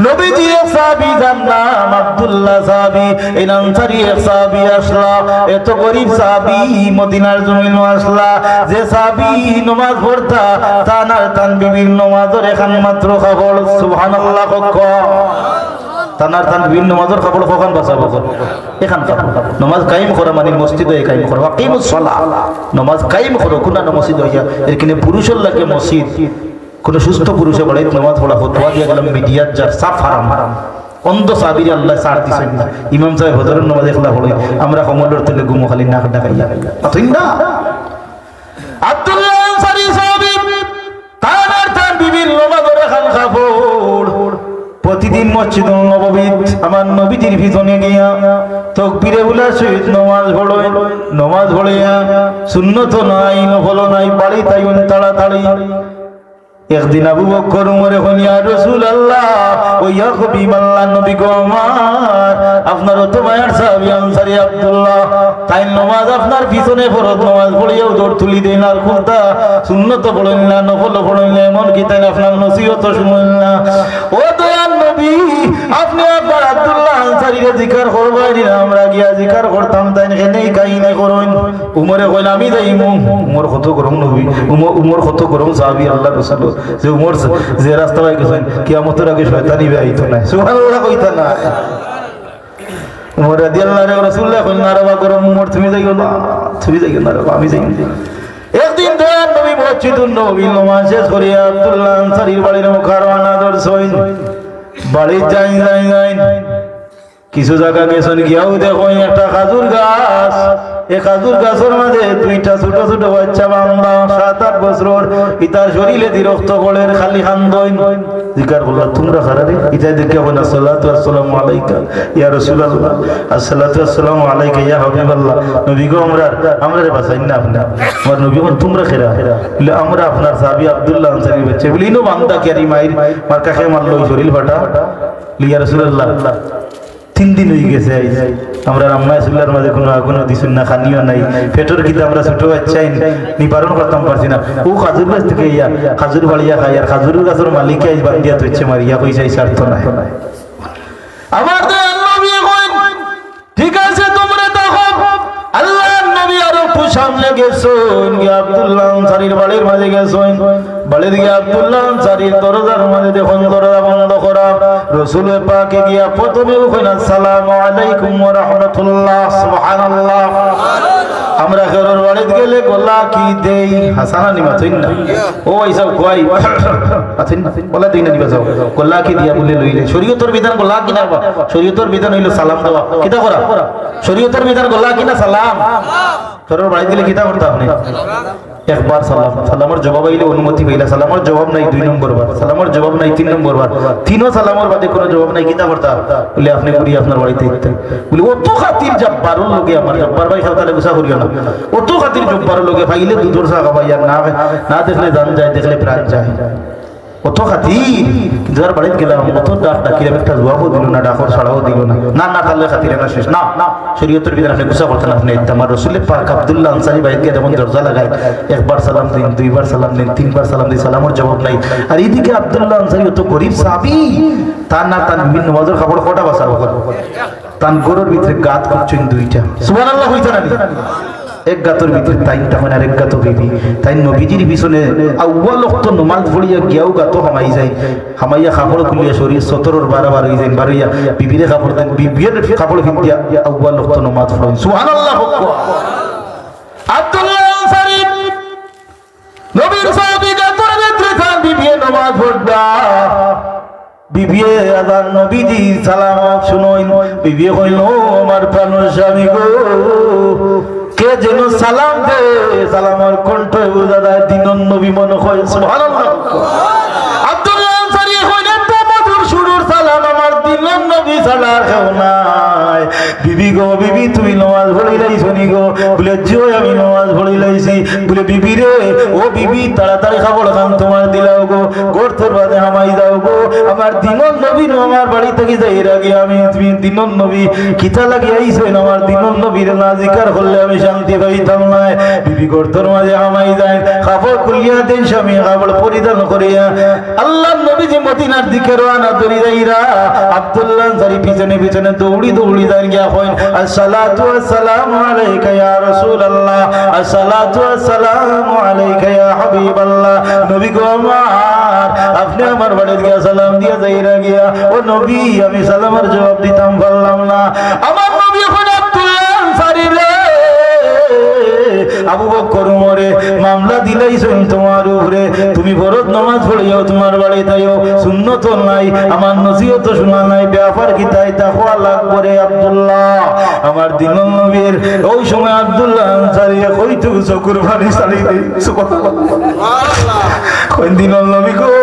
নবীজি এক সাহাবী যার নাম আব্দুল্লাহ সাহাবী, এই আনসারী এক সাহাবী আসলা, এত গরিব সাহাবী মদিনার জমিনে আসলা, যে সাহাবী নামাজ পড়তা তানার তান বিবির নামাজের এখান মাত্র খবর সুবহানাল্লাহ কক তানার তান বিবির নামাজের খবর কখন বাঁচাবো এখান খবর নামাজ কায়েম করা মানে মসজিদে কায়েম করা, আকিমুস সালাহ নামাজ কায়েম করো কোন না মসজিদ হইয়া এখানে পুরুষের লাগে মসজিদ, কোন সুস্থ পুরুষে বলে নামাজ পড়া ফতোয়া দিয়ে গেলাম মিডিয়ার যার সাফ হারাম হারাম অন্ধ সাবির আল্লাহ ছাড় দিছেন না। ইমাম সাহেব হযরতের নামাজ একলা পড়ে আমরা কমলের তেলে গুমো খালি নাক ডাকাইয়া পাতই না। আব্দুল্লাহ আনসারী সাহাবী তার তার বিবির নামাজের খান কাপড় প্রতিদিন মসজিদুল নববীত আমার নবীজির পিছনে গিয়া তাকবীরে উলা শহীদ নামাজ পড়িয়া সুন্নত নাই নফল নাই বাড়ি তাইন তাড়াতাড়ি। একদিন আবু বকর উমরে কইল ইয়া রাসূলুল্লাহ ও ইয়া হাবিবাল্লাহ নবী গো আমার আপনার তো মায়ের সাহাবী আনসারী আব্দুল্লাহ তাই নামাজ আপনার পিছনে ফরজ নামাজ পড়িয়াও দৌড় তুলি দেন আর খুলতা সুন্নত পড়েন না নফল পড়েন না এমন কি তাই আপনার নসিহত শুনেন না। ও দয়ার নবী আপনি আপনার আব্দুল্লাহ আনসারীকে জিকির করবেন না, আমরা গিয়া জিকির করতাম তাই এনেই কাহিনী করুন। উমরে কইল আমি যাইমু। উমর কত গরম নবী, উমর কত গরম সাহাবী আল্লাহ রাসূল যে উমর যে রাস্তা পাই গেছেন কিয়ামতের আগে শয়তানি বেআইতো না সুবহানাল্লাহ কইতা না। উমর রাদিয়াল্লাহু আনহু রাসূলুল্লাহ কইল না রে গরম উমর তুমি যাইও না রে আমি যাই। একদিন দয়ার নবী মসজিদুন নববী নামাজ শেষ করিয়া আব্দুল্লাহ আনসারীর বাড়ির মুখে রওনা ধরছেন। বাড়ি যাই কিছু জায়গা গেছেন গিয়াও দেখো একটা খাজুর গাছ, এই খাজুর গাছের মাঝে দুইটা ছোট ছোট বাচ্চা বান্দা 7-8 বছর ইতার শরীরে দি রক্ত পড়ে খালি খান্দই জিকার বললা তোমরা খারারে ইতা দেখে বলেন আসসালাতু আসসালামু আলাইকা ইয়া রাসূলুল্লাহ আসসালাতু আসসালামু আলাইকা ইয়া হাবিবাল্লাহ নবী গো আমরা রে বাঁচাইন না আপনি আমার নবী বল তোমরা খেরা বলে আমরা আপনার সাহাবী আব্দুল্লাহ আনসারী বাচ্চা বলি নো বান্দা কি মাইর মার কাছে মারলো শরীর ফাটা ইয়া রাসূলুল্লাহ 3 দিন হয়ে গেছে আমরা রাম্মা সুল্লার মাঝে কোনো আগুনও দিছুন না খানিও নাই পেটের কিতে আমরা ছোট বাচ্চাই নিবারণ করতাম পারছি না। ও খাজুর গাছ থেকে ইয়া খাজুর বাড়িয়া খাই আর খাজুর গাছের মালিকে আজ বান্দিয়া তুইছে মারিয়া কইসাই স্বার্থ নাই। আমার তো নবী কইন ঠিক আছে তোমরা দেখো আল্লাহর নবী আর একটু সামনে গেছেন গিয়া আব্দুল্লাহ আনসারীর বাড়ির মাঝে গেছেন। বাড়ি দিকে আব্দুল্লাহ আনসারীর দরজার মাঝে দেখুন দরজা বন্ধ করা। রাসূল পাকে গিয়া প্রথমে কইলেন আসসালামু আলাইকুম ওয়া রাহমাতুল্লাহ সুবহানাল্লাহ। আমরা ঘরের বাড়িতে গেলে গলা কি দেই হাসানা নিমা তুই না ও এইসব কই আছেন বলা দিই না নিবা যাও গলা কি দিয়া বলে লইলে শরীয়তের বিধান গলা কি না শরীয়তের বিধান হইলো সালাম দেওয়া কিটা করা শরীয়তের বিধান গলা কি না সালাম ঘরের বাড়িতে গেলে কিটা করতে আপনি একবার সালাম সালামের জবাব আইলে অনুমতি পাইলা সালামের জবাব নাই 2 নম্বর বার সালামের জবাব নাই 3 নম্বর বার তিনও সালামের বাদে কোনো জবাব নাই কিটা করতে বলে আপনি করি আপনার বাড়িতে ইতে বলে অত খাতির জব্বারুল লোকে আমার জব্বার ভাই খাতালে গুসা করিও না অত খাতির জব্বারুল লোকে পাইলে দুধর সা খাবাইয়া না দেখলে জান যায় দেখলে প্রাণ যায় অত খাতির যার বাড়িতে গেলাম অত ডাকিলাম একটা জবাবও দিল না ডাকর ছাড়াও দিল না তাহলে খাতির না শেষ না শরীয়তের বিধান আপনি গুসা করতেন আপনি আমার রাসূলের পাক আব্দুল্লাহ আনসারী বাইরে গিয়ে যখন দরজা লাগায় একবার সালাম দিন দুইবার সালাম দিন তিনবার সালাম দিন সালামের জবাব নাই। আর এইদিকে আব্দুল্লাহ আনসারী অত গরিব সাহাবী তার বিভিন্ন ওয়াজের খবর কটা বাসার তার গরুর ভিতরে গাত করছেন 2টা সুবহানাল্লাহ হইতা না এক গাতর ভিতরে তাইনটা হয় আর এক গাত বিবি তাই নবীজির পিছনে আউয়াল ওয়াক্ত নামাজ পড়িয়া গিয়াও গাত হামাই যায় হামাইয়া কাপড় খুলিয়া শরীর 17 12 হয়ে যায় বারইয়া বিবিরে কাপড় দেন বিবির কাপড় কিনতিয়া আউয়াল ওয়াক্ত নামাজ পড়েন সুবহানাল্লাহ। আব্দুল্লাহ আনসারী নবীর সাহাবী গাতর ভিতরে তার বিবি নামাজ পড়বা বিবিয়ে আজান নবীজি সালাম শুনোইন বিবিয়ে কইল আমার প্রাণের স্বামী গো কে যেন সালাম দে সালামের কণ্ঠ বুঝা যায় দিনন নবী মনে হয় সুবহানাল্লাহ। আব্দুল্লাহ আনসারী কইলেন তো মধুর সুরের সালাম আমার দিনন নবী ছাড়া কেউ নাই। বিবি গো বিবি তুমি নামাজ পড়ি লাইছো নি গো বলে জয় আমি নামাজ পড়ি লাইছি বলে বিবি রে ও বিবি তাড়াতাড়ি খাবার খান তোমার দিলাও গো গোর তোর বাদে হামাই দাও গো আমার আমার দিনন নবী আমার বাড়ি থেকে যাই এর আগে আমি তুমি দিনন নবী কিতা লাগি আইছেন আমার দিনন নবীর না জিকার করলে আমি শান্তি পাইতাম না বিবি গর্তর মাঝে আমাই যায় কাপড় খুলিয়া দেন স্বামী কাপড় পরিধান করিয়া আল্লাহর নবী যে মদিনার দিকে রওনা করি যাইরা আব্দুল্লাহ আনসারী পিছনে পিছনে দৌড়ি দৌড়ি যান গিয়া কইন আসসালাতু ওয়াসসালামু আলাইকা ইয়া রাসূলুল্লাহ আসসালাতু ওয়াসসালামু আলাইকা ইয়া হাবিবাল্লাহ নবী গো আমার আপনি আমার বাড়িতে গিয়া সালাম দিয়া যাইরা গিয়া ও নবী আমি সালামের জবাব দিতাম পারলাম না আমার নবী এখন আব্দুল্লাহ আনসারী রে আবু বকর ওমরে মামলা দিলাইছেন তোমার উপরে তুমি ফরজ নামাজ পড়িও তোমার বাড়িতে আইও সুন্নত নাই আমার নসিহত শোনা নাই ব্যাপার কি তাই তাকওয়া লাগবে রে আব্দুল্লাহ আমার দিনন নবীর ওই সময় আব্দুল্লাহ আনসারী কইতো চকুর পানি ছাড়ি দেই সুবহানাল্লাহ কোন দিনন নবী গো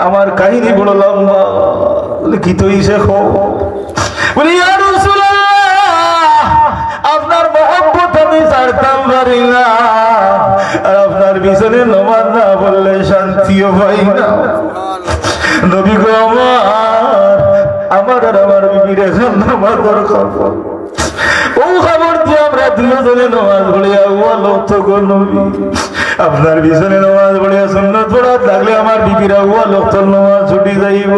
আমার কাহিনী বড় লম্বা কি তো ইসে খো বলি ইয়া রাসূলুল্লাহ আপনার মহব্বত আমি ছাড়তাম পারি না আর আপনার পিছনে নামাজ না বললে শান্তিও পাই না নবী গো আমার আর আমার বিবির এখন নামাজ দরকার ও খবর যে আমরা দুজনে নামাজ পড়িয়া ওয়ালো তো গো নবী আপনার পিছনে নামাজ পড়িয়া সুন্নাত পড়া থাকলে আমার বিবিরা ওয়ালো তো নামাজ ছুটি যাইব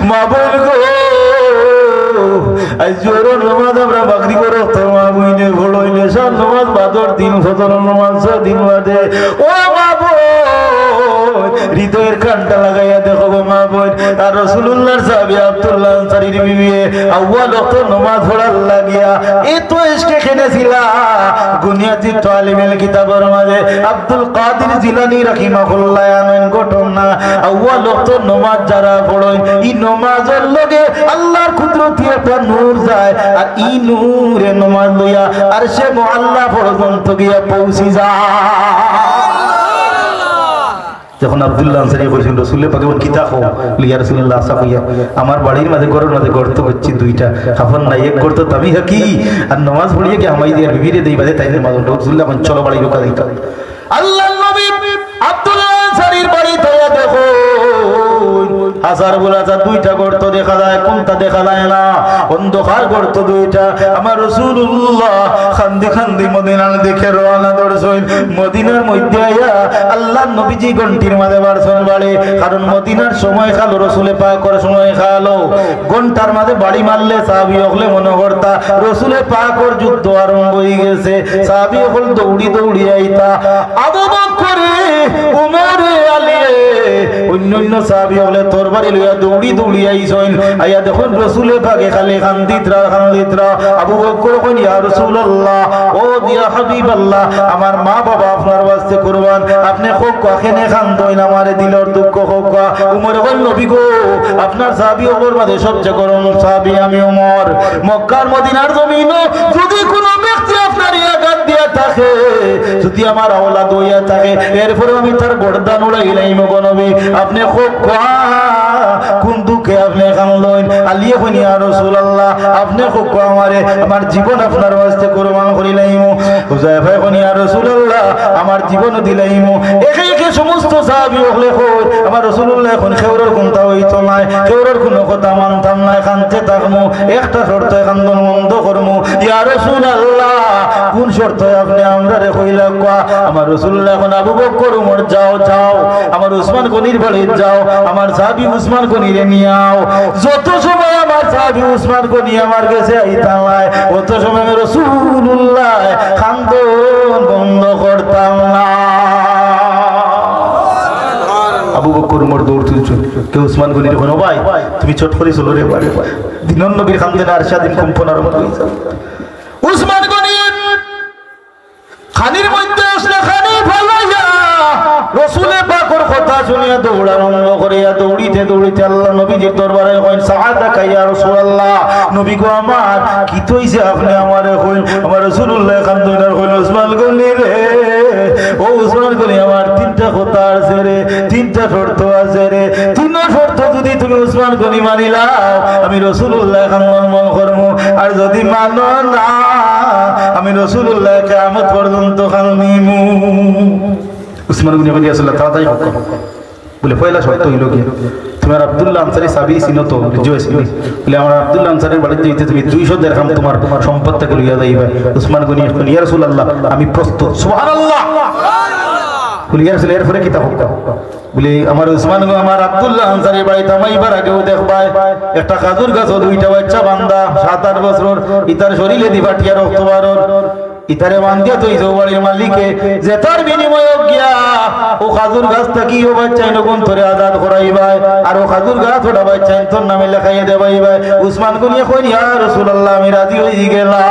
মা বল গো আজ জোর নামাজ আমরা বাকরি করো তোমা বুইনে ভোড়ইলে সব নামাজ বাদর দিন ফজর নামাজ দিন বাদে ও মা বোন হৃদয়ের কানটা লাগাইয়া দেখো গো মা বোন আর রাসূলুল্লাহর সাহাবী আব্দুল্লাহ আনসারীর বিবি আউয়াল ওয়াক্ত নামাজ পড়ার লাগিয়া এত ইশকে খেনেছিলা গুনিয়াতি তালিমেল কিতাবের মাঝে আব্দুল কাদের জিলানী রাহিমাহুল্লাহ আনেন ঘটনা আউয়াল ওয়াক্ত নামাজ যারা পড়েন এই নামাজের লগে আল্লাহর কুদরতি একটা নূর যায় আর এই নূরে নামাজ লইয়া আরশে মুআল্লা পর্যন্ত গিয়া পৌঁছি যায় যখন আব্দুল্লাহ আনসারী কইছেন রাসূলের পাকে বল কিতা কও ইয়া রাসূলুল্লাহ আসা কইয়া আমার বাড়ির মাঝে ঘরের মাঝে গর্ত করছি দুইটা কাফন নাই এক গর্ত আমি হাকি আর নামাজ পড়িয়ে কি আমাই দিয়ে বিবিরে দেই বাদে তাইদের মাঝে রাসূলুল্লাহ কোন চলো বাড়ি রোকা দিতা আল্লাহর নবী আব্দুল্লাহ আনসারীর বাড়িতে দেখো হাজার বলাজার দুইটা গর্ত দেখা যায় কোনটা দেখা যায় না অন্ধকার গর্ত দুইটা আমার রাসূলুল্লাহ খান্দি খান্দি মদিনার দিকে রওনা করছেন মদিনার মধ্যে আয়া আল্লাহর নবীজি ঘন্টির মাঝে বাড়ছেন বাড়ি কারণ মদিনার সময় খালো রাসূলে পাকের সময় খালো ঘন্টার মাঝে বাড়ি মারলে সাহাবী হলে মনে করতা রাসূলে পাকের যুদ্ধ আরম্ভ হয়ে গেছে সাহাবী হল দৌড়ি দৌড়ি আইতা আবু বকর উমর আলী অন্যান্য সাহাবী হলে তরবারি লইয়া দৌড়ি দৌড়ি আইছেন আইয়া দেখুন রাসূলের পাকে খালি খান্দিতরা আবু বকর কইন ইয়া রাসূলুল্লাহ ও ইয়া হাবিবাল্লাহ আমার মা বাবা আপনার ওয়াস্তে কুরবান আপনি খুব কাখেনে খান্দইন আমারে দিলর দুঃখ হোক উমর বল নবী গো আপনার সাহাবী ওমর মাঝে সবচেয়ে গরম সাহাবী আমি উমর মক্কার মদিনার জমিনও যদি কোনো ব্যক্তি আপনার আঘাত দিয়া থাকে যদি আমার আওলাদ হইয়া থাকে এরপরে আমি তার গর্দান উড়াইলাম গো নবী আপনি খুব কোন দুঃখে আপনি কান্দলেন আলিয়ে কইনি ইয়া রাসূলুল্লাহ আপনি খুব আমারে আমার জীবন আপনার ওয়াস্তে কুরবান করিলাম হুযায়ফা কইনি ইয়া রাসূলুল্লাহ আমার জীবন দিলাম একে একে সমস্ত সাহাবী হলে কই আমার রাসূলুল্লাহ এখন খেউরের কোনটা হইতো না খেউরের কোনো কথা মানতাম না কানতে থাকমু একটা শর্ত কান্দন বন্ধ করমু ইয়া রাসূলুল্লাহ কোন শর্ত আপনি আমরারে কইলা কোয়া আমার রাসূলুল্লাহ এখন আবু বকর উমর যাও যাও আমার উসমান গনির বাড়ি যাও আমার সাহাবী উসমান গনিরে নিয়াও যত সময় আমার সাহাবী উসমান গনি আমার কাছে আইতাম অত সময় রাসূলুল্লাহ কান্দন বন্ধ করতাম না আবু বকর উমর দৌড় তুলছেন কে উসমান গনির কোনো ভাই তুমি চট করে চলো রে বাড়ি দিনন নবীর কান্দে আর সাদিন কম্পন আরম্ভ হইছে উসমান গনি খানির মধ্যে আসলে খানি ফালাইয়া রাসূলের পাকের কথা শুনিয়া দৌড়া আরম্ভ করিয়া দৌড়িতে দৌড়িতে আল্লাহ নবীজির দরবারে কইন সাহাদাকা ইয়া রাসূলুল্লাহ নবী গো আমার কি হইছে আপনি আমারে কইন আমার রাসূলুল্লাহ কান্দনার কইন উসমান গনি রে ও উসমান গনি আমার তিনটা কথা আছে রে তিনটা শর্ত আছে রে তিন শর্ত যদি তুমি উসমান গনি মানিলাও আমি রাসূলুল্লাহ কান্দন মন করমু আর যদি মানো না আমি রাসূলুল্লাহ কিয়ামত পর্যন্ত কান্দিমু উসমান গনি বলি আসলে তাড়াতাড়ি বলে পয়লা শর্ত হইল কি তোমার আব্দুল্লাহ আনসারি সাবি চিনো তো বলে আমার আব্দুল্লাহ আনসারের বাড়িতে যেতে তুমি 200 দিরহাম তোমার সম্পদ থেকে লইয়া যাইবা উসমান গনি এখন ইয়া রাসূলুল্লাহ আমি প্রস্তুত সুবহানাল্লাহ বলে ইয়া রাসূল এরপরে কি তা হোক বলে আমার উসমান গো আমার আব্দুল্লাহ আনসারের বাড়িতে আমাইবার আগেও দেখবাই একটা খাজুর গাছ দুইটা বাচ্চা বান্দা 7-8 বছর ইতার শরীরে দিবা টিয়া রক্ত বারর ইতারে বান্ধিয়া তো ইজো বাড়ির মালিকে যে তার বিনিময়ে গিয়া ও খাজুর গাছ থাকি ও বাচ্চা নগুন ধরে আজাদ করাইবাই আর ও খাজুর গাছ ওটা বাচ্চা তোর নামে লেখাইয়া দেবাইবাই উসমান গনি কইন ইয়া রাসূলুল্লাহ আমি রাজি হই গেলাম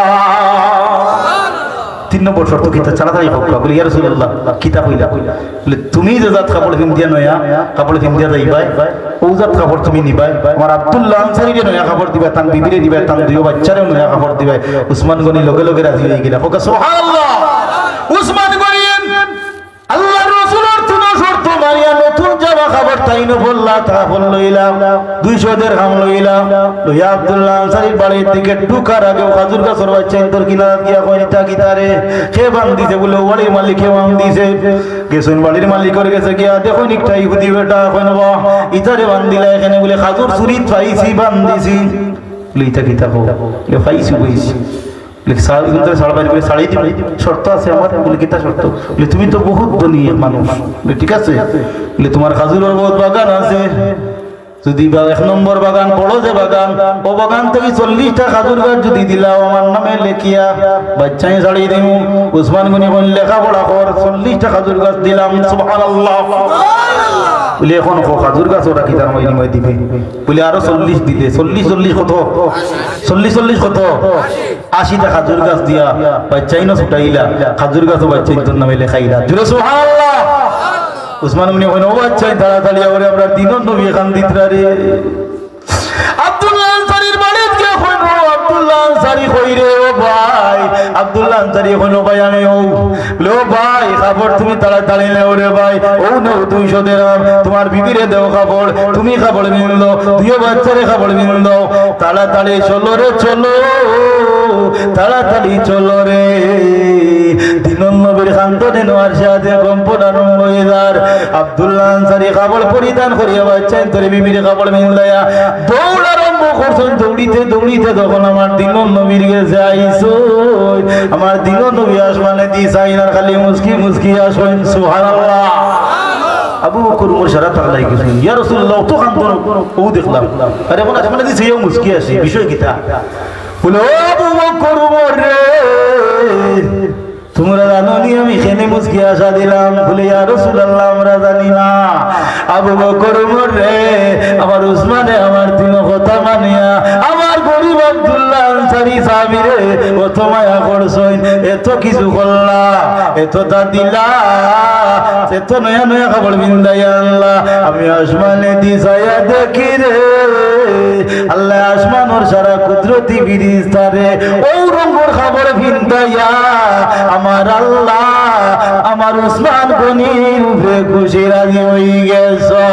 3 নম্বর শর্ত কিতা চালাতাই হোক বলে ইয়া রাসূলুল্লাহ কিতা কইলা বলে তুমি যে জাত কাপড় কিনদিয়া নয়া কাপড় কিনদিয়া যাইবাই ও জাত কাপড় তুমি নিবাই আমার আব্দুল্লাহ আনসারীকে নয়া কাপড় দিবা তান বিবিরে দিবা তান দুই বাচ্চারে নয়া কাপড় দিবা উসমান গনি লগে লগে রাজি হই গেলা ওকে সুবহানাল্লাহ উসমান গনি আল্লাহর রাসূলের তিন শর্ত মারিয়া নতুন জামা কাপড় তাইনো বললা তা বল লইলাম 200 দিরহাম লইলাম লইয়া আব্দুল্লাহ আনসারীর বাড়ির দিকে ঢুকার আগে খাজুর গাছের বাচ্চা তোর কিনারা গিয়া কইতা কিতারে কে বান্ধিছে বলে বাড়ির মালিক কে বান্ধিছে গেছুন বাড়ির মালিক করে গেছে গিয়া দেখো নিকটা ইহুদি বেটা কইনব ইতারে বান্ধিলা এখানে বলে খাজুর চুরি পাইছি বান্ধিছি বলে ইতা কিতা কও বলে পাইছি কইছি শর্ত আছে আমার বলে কিতা শর্ত বলে তুমি তো বহুত ধনী মানুষ ঠিক আছে বলে তোমার খাজুরের বহুত বাগান আছে যদি 1 নম্বর বাগান বড় যে বাগান ও বাগান থেকে 40টা খাজুর গাছ যদি দিলাও আমার নামে লেখিয়া বাচ্চাই ছাড়িয়ে দিব উসমান গনি বল লেখাপড়া কর 40টা খাজুর গাছ দিলাম সুবহানাল্লাহ বলে এখন খাজুর গাছ ওরা কি তার বিনিময় দিবে বলে আরো 40 দিলে 40 কত 40 কত 80টা খাজুর গাছ দিয়া বাচ্চাই না ছুটাইলা খাজুর গাছও বাচ্চাই তোর নামে লেখাইলা জোরে সুবহানাল্লাহ উসমান গনি কইন ও বাচ্চাই তাড়াতাড়ি আরে আমরা দিনন নবী খান দিতরা রে আব্দুল্লাহ আনসারীর বাড়িতে কে কইন আব্দুল্লাহ আনসারী কই রে ও ভাই আব্দুল্লাহ আনসারী কইন ভাই আমি ও লো ভাই খবর তুমি তাড়াতাড়ি নাও রে ভাই ও নাও 200 দিরহাম তোমার বিবিরে দাও খবর তুমি খবর নিন দাও দুই বাচ্চারে খবর নিন দাও তাড়াতাড়ি চলো রে চলো তাড়াতাড়ি চলো রে দিনন নবীর খানতনে নোয়ার সাথে কম্পন আরম্ভ হয়ে যার আব্দুল্লাহ আনসারী কাপড় পরিধান করিয়া বাচ্চাই তোরে বিবির কাপড় মিলাইয়া দৌড় আরম্ভ করছেন দৌড়িতে দৌড়িতে তখন আমার দিনন নবীর কাছে আইসো আমার দিনন নবী আসমানে দি সাইনার খালি মুস্কি মুস্কি আসেন সুবহানাল্লাহ আবু বকর ওমর সারা তালাই গেছেন ইয়া রাসূলুল্লাহ তো খানতন ও দেখলাম আরে মনে আসমানে দি সেও মুস্কি আসি বিষয় কিটা বলে আবু বকর ওমর রে তোমরা জানো নি আমি এখানে মুস্কি আসা দিলাম বলে ইয়া রাসূলুল্লাহ আমরা জানি না আবু বকর ওমর রে আমার উসমানে আমার তিন কথা মানিয়া আমার গরিব আব্দুল্লাহ আনসারী সাহাবী রে ও তো মায়া করছই এত কিছু করলা এত তা দিলা এত নয়া নয়া খবর বিন্দাইয়া আল্লাহ আমি আসমানে দিছায়া দেখি রে আল্লাহ আসমানোর সারা কুদরতি ফিরিস্তারে ওই রঙের খবর বিন্দাইয়া আমার আল্লাহ আমার উসমান গনির উপরে খুশি রাজি হয়ে গেছে